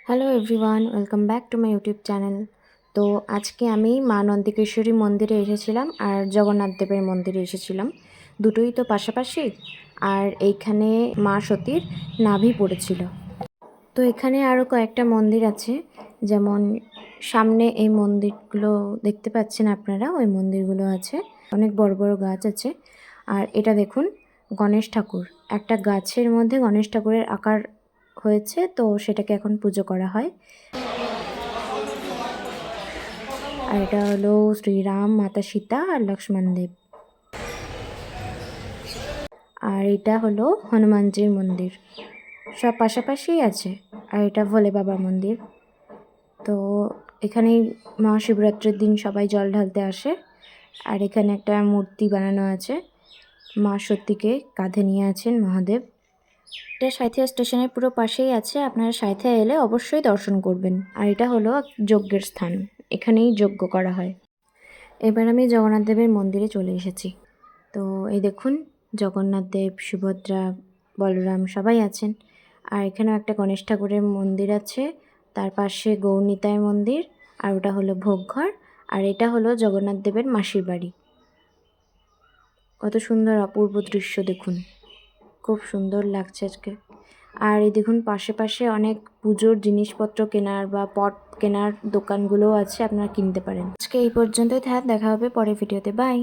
Hello everyone, welcome back to my YouTube channel. তো আজকে আমি মা নন্দিকেশ্বরী মন্দিরে এসেছিলাম আর জগন্নাথ দেবের মন্দিরে এসেছিলাম, দুটোই তো পাশাপাশি। আর এইখানে মা সতীর নাভি পড়েছিল। তো এখানে আরও কয়েকটা মন্দির আছে, যেমন সামনে এই মন্দিরগুলো দেখতে পাচ্ছেন আপনারা, ওই মন্দিরগুলো আছে, অনেক বড় বড় গাছ আছে। আর এটা দেখুন গণেশ ঠাকুর, একটা গাছের মধ্যে গণেশ ঠাকুরের আকার হয়েছে, তো সেটাকে এখন পুজো করা হয়। আর এটা হলো শ্রীরাম, মাতা সীতা আর লক্ষ্মণ দেব। আর এটা হলো হনুমানজির মন্দির, সব পাশাপাশিই আছে। আর এটা ভোলে বাবার মন্দির। তো এখানেই মহাশিবরাত্রির দিন সবাই জল ঢালতে আসে। আর এখানে একটা মূর্তি বানানো আছে, মা সতীকে কাঁধে নিয়ে আছেন মহাদেব। এটা সাঁইথিয়া স্টেশনের পুরো পাশেই আছে, আপনারা সাঁইথিয়া এলে অবশ্যই দর্শন করবেন। আর এটা হলো যজ্ঞের স্থান, এখানেই যজ্ঞ করা হয়। এবার আমি জগন্নাথ দেবের মন্দিরে চলে এসেছি। তো এই দেখুন জগন্নাথ দেব, সুভদ্রা, বলরাম সবাই আছেন। আর এখানেও একটা গণেশ ঠাকুরের মন্দির আছে, তার পাশে গৌরনিতাইয়ের মন্দির, আর ওটা হলো ভোগঘর। আর এটা হলো জগন্নাথ দেবের মাসির বাড়ি। কত সুন্দর অপূর্ব দৃশ্য দেখুন, খুব সুন্দর লাগছে আজকে। আর এই দেখুন পাশে পাশে অনেক পুজোর জিনিসপত্র কেনার বা পট কেনার দোকানগুলোও আছে, আপনারা কিনতে পারেন। আজকে এই পর্যন্তই থাক, দেখা হবে পরের ভিডিওতে, বাই।